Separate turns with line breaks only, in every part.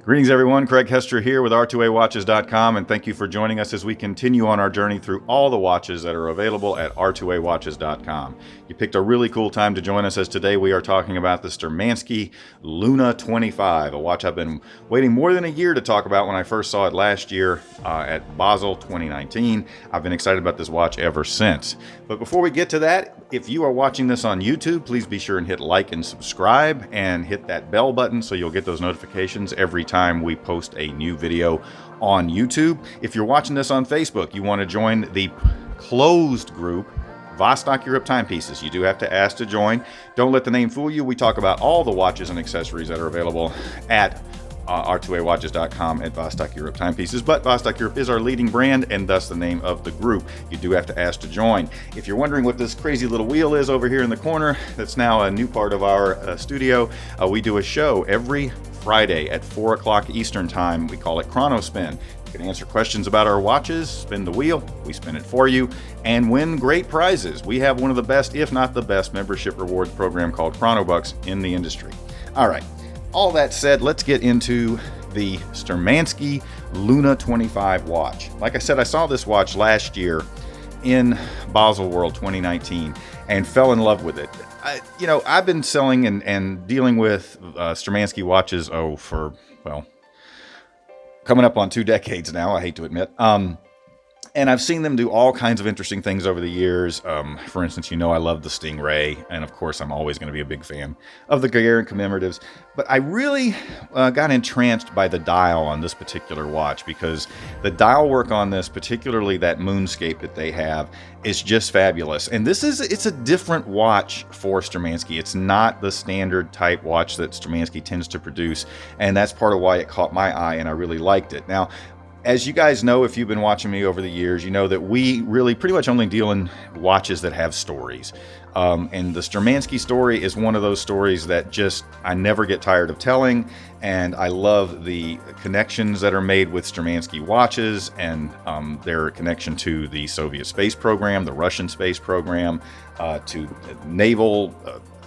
Greetings everyone, Craig Hester here with R2AWatches.com, and thank you for joining us as we continue on our journey through all the watches that are available at R2AWatches.com. You picked a really cool time to join us, as today we are talking about the Sturmanskie Luna 25, a watch I've been waiting more than a year to talk about when I first saw it last year at Basel 2019. I've been excited about this watch ever since. But before we get to that, if you are watching this on YouTube, please be sure and hit like and subscribe and hit that bell button so you'll get those notifications every time we post a new video on YouTube. If you're watching this on Facebook, you want to join the closed group, Vostok Europe Timepieces. You do have to ask to join. Don't let the name fool you. We talk about all the watches and accessories that are available at R2AWatches.com at Vostok Europe Timepieces, but Vostok Europe is our leading brand and thus the name of the group. You do have to ask to join. If you're wondering what this crazy little wheel is over here in the corner, that's now a new part of our studio. We do a show every Friday at 4 o'clock Eastern Time. We call it Chrono Spin. You can answer questions about our watches, spin the wheel, we spin it for you, and win great prizes. We have one of the best, if not the best, membership rewards program called ChronoBucks in the industry. All right. All that said, let's get into the Sturmanskie Luna 25 watch. Like I said, I saw this watch last year in Basel World 2019 and fell in love with it. I've been selling and dealing with Sturmanskie watches, for, coming up on 2 decades now, I hate to admit. And I've seen them do all kinds of interesting things over the years. For instance, I love the Stingray, and of course, I'm always going to be a big fan of the Gagarin commemoratives. But I really got entranced by the dial on this particular watch, because the dial work on this, particularly that moonscape that they have, is just fabulous. And it's a different watch for Sturmanskie. It's not the standard type watch that Sturmanskie tends to produce, and that's part of why it caught my eye, and I really liked it. Now, as you guys know, if you've been watching me over the years, you know that we really pretty much only deal in watches that have stories. And the Sturmanskie story is one of those stories that I never get tired of telling. And I love the connections that are made with Sturmanskie watches and their connection to the Soviet space program, the Russian space program, to naval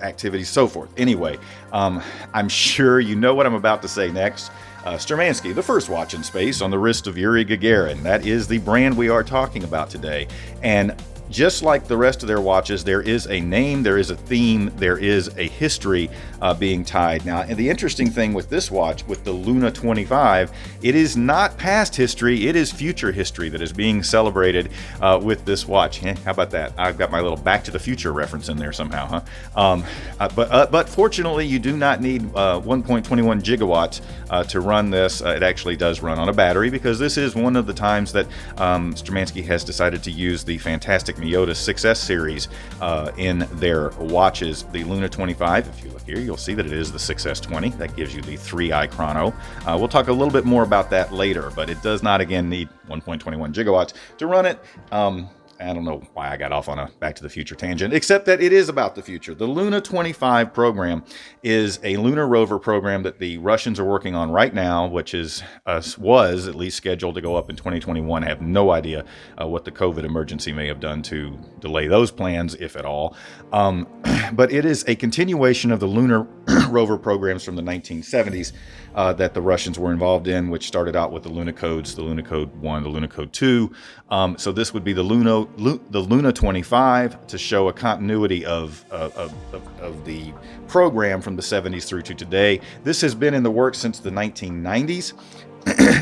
activities, so forth. Anyway, I'm sure you know what I'm about to say next. Sturmanskie, the first watch in space on the wrist of Yuri Gagarin. That is the brand we are talking about today. And just like the rest of their watches, there is a name, there is a theme, there is a history being tied. Now, and the interesting thing with this watch, with the Luna 25, it is not past history, it is future history that is being celebrated with this watch. How about that? I've got my little Back to the Future reference in there somehow, huh? But fortunately, you do not need 1.21 gigawatts to run this. It actually does run on a battery, because this is one of the times that Sturmanskie has decided to use the fantastic Miyota 6S series in their watches. The Luna 25, if you look here, you'll see that it is the 6S20. That gives you the 3-eye chrono. We'll talk a little bit more about that later, but it does not, again, need 1.21 gigawatts to run it. I don't know why I got off on a Back to the Future tangent, except that it is about the future. The Luna 25 program is a lunar rover program that the Russians are working on right now, which was at least scheduled to go up in 2021. I have no idea what the COVID emergency may have done to delay those plans, if at all. But it is a continuation of the lunar rover programs from the 1970s that the Russians were involved in, which started out with the Luna codes, the Luna Code 1, the Luna Code 2. So this would be the Luna 25, to show a continuity of the program from the 70s through to today. This has been in the works since the 1990s.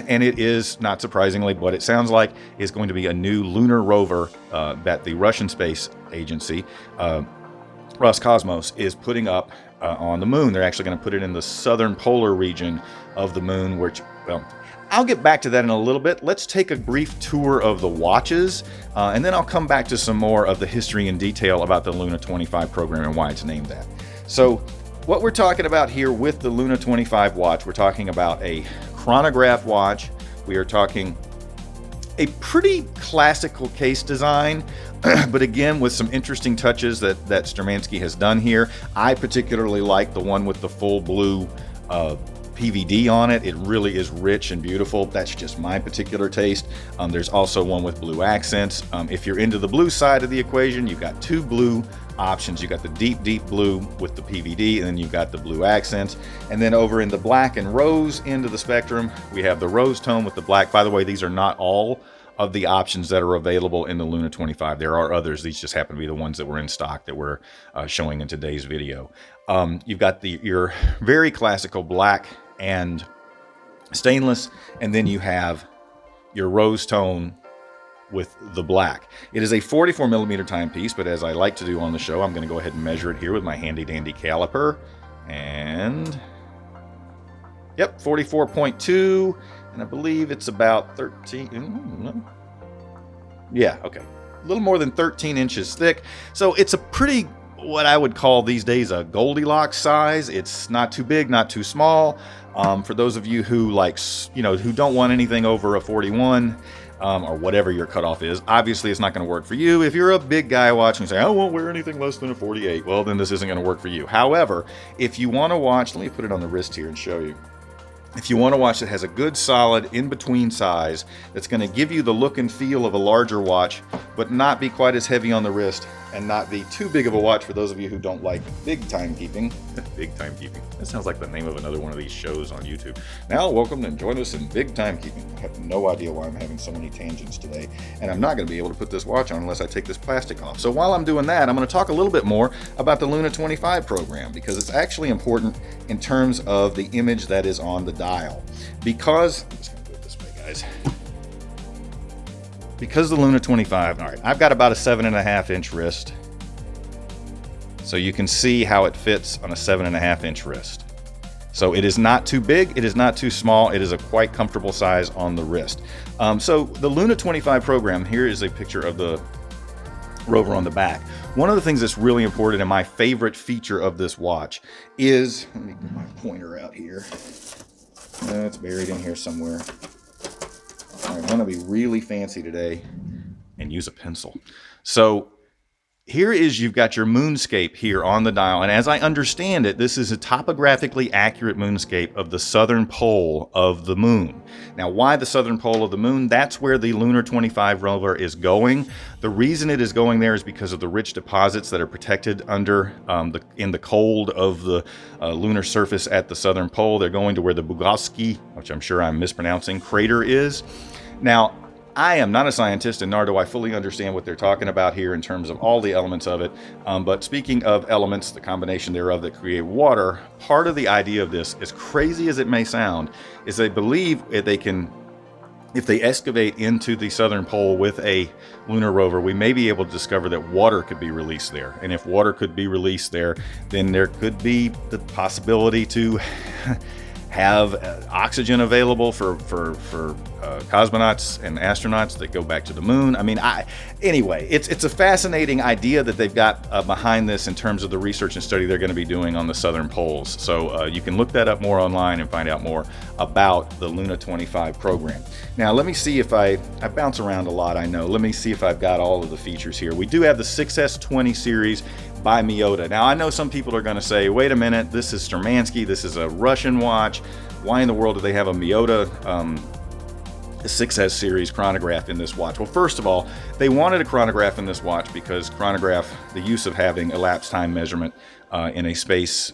And it is, not surprisingly, what it sounds like, is going to be a new lunar rover that the Russian space agency, Roscosmos, is putting up on the moon. They're actually going to put it in the southern polar region of the moon, which, I'll get back to that in a little bit. Let's take a brief tour of the watches, and then I'll come back to some more of the history and detail about the Luna 25 program and why it's named that. So what we're talking about here with the Luna 25 watch, we're talking about a chronograph watch. We are talking a pretty classical case design, but again, with some interesting touches that Sturmanskie has done here. I particularly like the one with the full blue PVD on it. It really is rich and beautiful. That's just my particular taste. There's also one with blue accents. If you're into the blue side of the equation, you've got two blue options. You got the deep blue with the PVD, and then you've got the blue accents. And then over in the black and rose end of the spectrum, we have the rose tone with the black. By the way, these are not all of the options that are available in the Luna 25. There are others. These just happen to be the ones that were in stock that we're showing in today's video. You've got your very classical black and stainless, and then you have your rose tone with the black. It is a 44 millimeter timepiece, but as I like to do on the show, I'm going to go ahead and measure it here with my handy dandy caliper. And yep, 44.2, and I believe it's about 13. Yeah, okay, a little more than 13 inches thick. So it's a pretty, what I would call these days, a Goldilocks size. It's not too big, not too small. For those of you who who don't want anything over a 41, or whatever your cutoff is, obviously it's not going to work for you. If you're a big guy watching and say, I won't wear anything less than a 48, well, then this isn't going to work for you. However, if you want to watch, let me put it on the wrist here and show you. If you want to watch that has a good solid in-between size that's going to give you the look and feel of a larger watch, but not be quite as heavy on the wrist and not be too big of a watch for those of you who don't like big timekeeping. Big timekeeping. That sounds like the name of another one of these shows on YouTube. Now, welcome and join us in big timekeeping. I have no idea why I'm having so many tangents today, and I'm not going to be able to put this watch on unless I take this plastic off. So while I'm doing that, I'm going to talk a little bit more about the Luna 25 program, because it's actually important in terms of the image that is on the dial. Because, I'm just going to do it this way, guys. Because the Luna 25, all right, I've got about a 7.5 inch wrist. So you can see how it fits on a 7.5 inch wrist. So it is not too big, it is not too small, it is a quite comfortable size on the wrist. So the Luna 25 program, here is a picture of the Rover on the back. One of the things that's really important and my favorite feature of this watch is, let me get my pointer out here. It's buried in here somewhere. I want to be really fancy today and use a pencil. So here is, you've got your moonscape here on the dial, and as I understand it, this is a topographically accurate moonscape of the southern pole of the moon. Now, why the southern pole of the moon? That's where the Lunar 25 rover is going. The reason it is going there is because of the rich deposits that are protected under in the cold of the lunar surface at the southern pole. They're going to where the Sturmanskie, which I'm sure I'm mispronouncing, crater is. Now, I am not a scientist, and nor do I fully understand what they're talking about here in terms of all the elements of it. But speaking of elements, the combination thereof that create water, part of the idea of this, as crazy as it may sound, is they believe if they excavate into the southern pole with a lunar rover, we may be able to discover that water could be released there. And if water could be released there, then there could be the possibility to have oxygen available for cosmonauts and astronauts that go back to the moon. I mean, anyway, it's a fascinating idea that they've got behind this in terms of the research and study they're going to be doing on the southern poles. So you can look that up more online and find out more about the Luna 25 program. Now, let me see if I bounce around a lot, I know. Let me see if I've got all of the features here. We do have the 6S20 series by Miyota. Now, I know some people are going to say, wait a minute, this is Sturmanskie, this is a Russian watch. Why in the world do they have a Miyota 6S series chronograph in this watch? Well, first of all, they wanted a chronograph in this watch because chronograph, the use of having a lapse time measurement in a space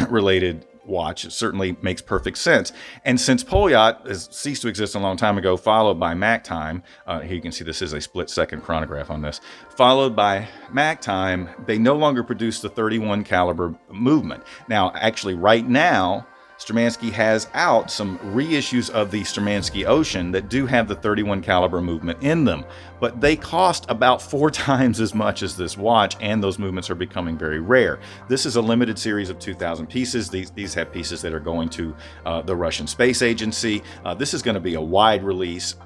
related watch, it certainly makes perfect sense. And since Polyot has ceased to exist a long time ago, followed by Mac time, here you can see this is a split-second chronograph on this, followed by Mac time, they no longer produce the 31 caliber movement. Now, actually, right now, Sturmanskie has out some reissues of the Sturmanskie Ocean that do have the 31 caliber movement in them, but they cost about 4 times as much as this watch, and those movements are becoming very rare. This is a limited series of 2,000 pieces. These have pieces that are going to the Russian Space Agency. This is going to be a wide release.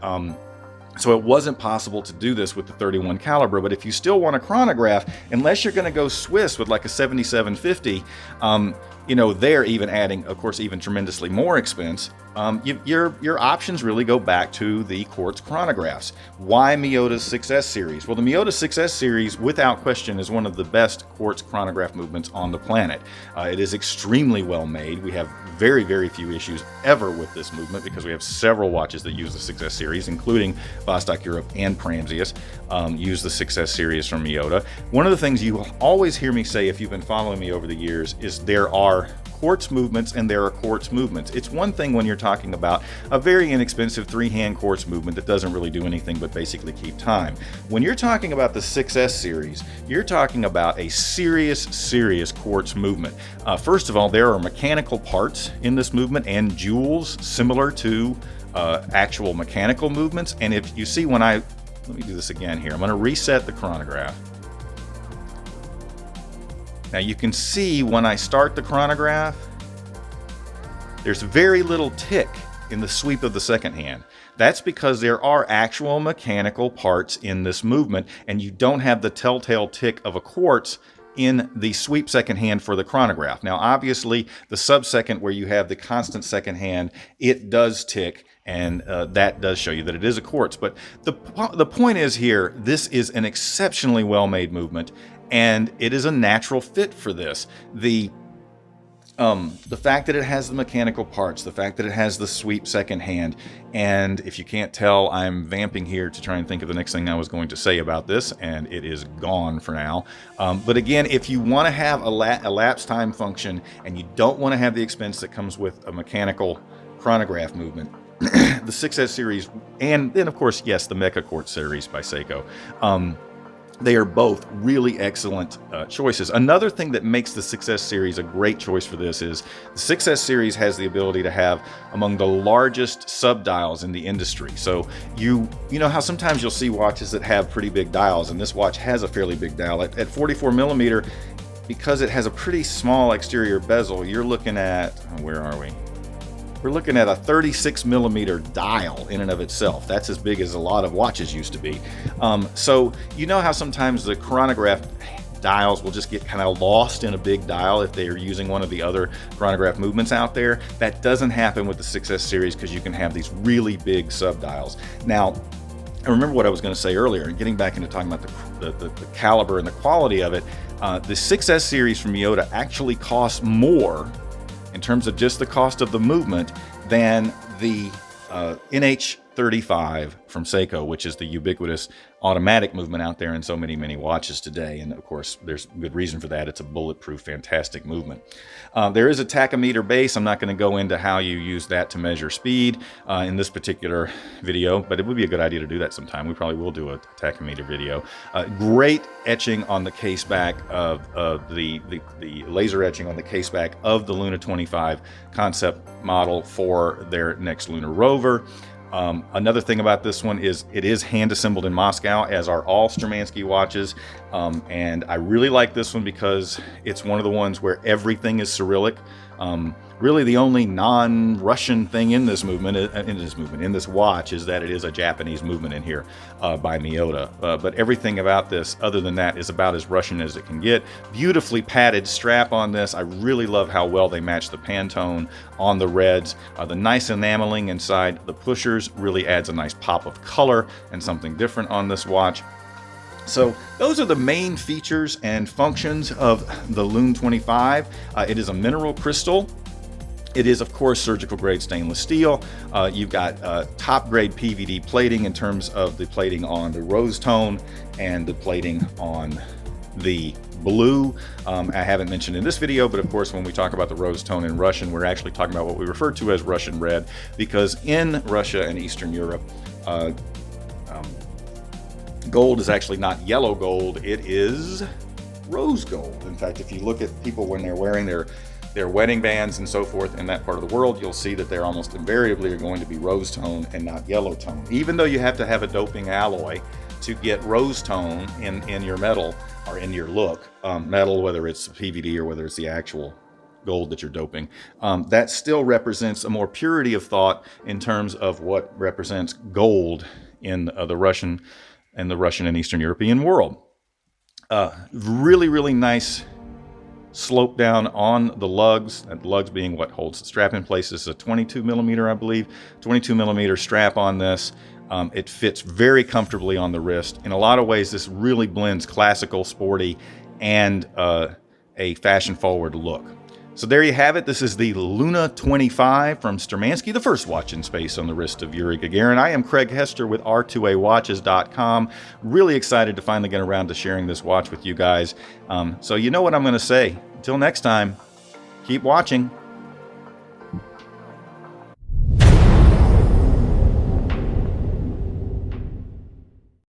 So it wasn't possible to do this with the 31 caliber, but if you still want a chronograph, unless you're going to go Swiss with like a 7750, they're even adding, of course, even tremendously more expense. your options really go back to the quartz chronographs. Why Miyota's 6S series? Well, the Miyota 6S series, without question, is one of the best quartz chronograph movements on the planet. It is extremely well made. We have very, very few issues ever with this movement because we have several watches that use the 6S series, including Vostok Europe and Pramsius, use the 6S series from Miyota. One of the things you will always hear me say if you've been following me over the years is there are quartz movements and there are quartz movements. It's one thing when you're talking about a very inexpensive three-hand quartz movement that doesn't really do anything but basically keep time. When you're talking about the 6S series, you're talking about a serious quartz movement. First of all, there are mechanical parts in this movement and jewels similar to actual mechanical movements. And if you see let me do this again here. I'm going to reset the chronograph. Now you can see when I start the chronograph, there's very little tick in the sweep of the second hand. That's because there are actual mechanical parts in this movement, and you don't have the telltale tick of a quartz in the sweep second hand for the chronograph. Now obviously the sub-second where you have the constant second hand, it does tick, and that does show you that it is a quartz. But the point is here, this is an exceptionally well-made movement, and it is a natural fit for this. The fact that it has the mechanical parts, the fact that it has the sweep second hand, and if you can't tell, I'm vamping here to try and think of the next thing I was going to say about this, and it is gone for now. But again, if you want to have a lapse time function and you don't want to have the expense that comes with a mechanical chronograph movement, the 6S series, and then of course, yes, the Mecha Quartz series by Seiko, they are both really excellent choices. Another thing that makes the 6S series a great choice for this is the 6S series has the ability to have among the largest sub-dials in the industry. So you know how sometimes you'll see watches that have pretty big dials, and this watch has a fairly big dial. At 44 millimeter, because it has a pretty small exterior bezel, you're looking at, where are we? We're looking at a 36 millimeter dial in and of itself. That's as big as a lot of watches used to be. So you know how sometimes the chronograph dials will just get kind of lost in a big dial if they are using one of the other chronograph movements out there? That doesn't happen with the 6S series because you can have these really big sub dials. Now, I remember what I was going to say earlier, and getting back into talking about the caliber and the quality of it, the 6S series from Miyota actually costs more in terms of just the cost of the movement than the NH35 from Seiko, which is the ubiquitous automatic movement out there in so many watches today. And of course, there's good reason for that. It's a bulletproof, fantastic movement. There is a tachometer base. I'm not going to go into how you use that to measure speed in this particular video, but it would be a good idea to do that sometime. We probably will do a tachometer video. Great etching on the case back of the laser etching on the case back of the Luna 25 concept model for their next lunar rover. Another thing about this one is it is hand assembled in Moscow, as are all Sturmanskie watches. And I really like this one because it's one of the ones where everything is Cyrillic. Really the only non-Russian thing in this movement, in this watch, is that it is a Japanese movement in here by Miyota. But everything about this, other than that, is about as Russian as it can get. Beautifully padded strap on this. I really love how well they match the Pantone on the reds. The nice enameling inside the pushers really adds a nice pop of color and something different on this watch. So those are the main features and functions of the Luna 25. It is a mineral crystal. It is, of course, surgical grade stainless steel. You've got top grade PVD plating in terms of the plating on the rose tone and the plating on the blue. I haven't mentioned in this video, but of course, when we talk about the rose tone in Russian, we're actually talking about what we refer to as Russian red, because in Russia and Eastern Europe, gold is actually not yellow gold, it is rose gold. In fact, if you look at people when they're wearing their wedding bands and so forth in that part of the world, you'll see that they're almost invariably are going to be rose tone and not yellow tone. Even though you have to have a doping alloy to get rose tone in your metal or in your look, metal, whether it's PVD or whether it's the actual gold that you're doping, that still represents a more purity of thought in terms of what represents gold in the Russian and Eastern European world. Really nice slope down on the lugs, and lugs being what holds the strap in place. This is a 22 millimeter, I believe, 22 millimeter strap on this. It fits very comfortably on the wrist. In a lot of ways, this really blends classical, sporty, and a fashion-forward look. So there you have it. This is the Luna 25 from Sturmanskie, the first watch in space on the wrist of Yuri Gagarin. I am Craig Hester with R2AWatches.com. Really excited to finally get around to sharing this watch with you guys. So you know what I'm going to say. Until next time, keep watching.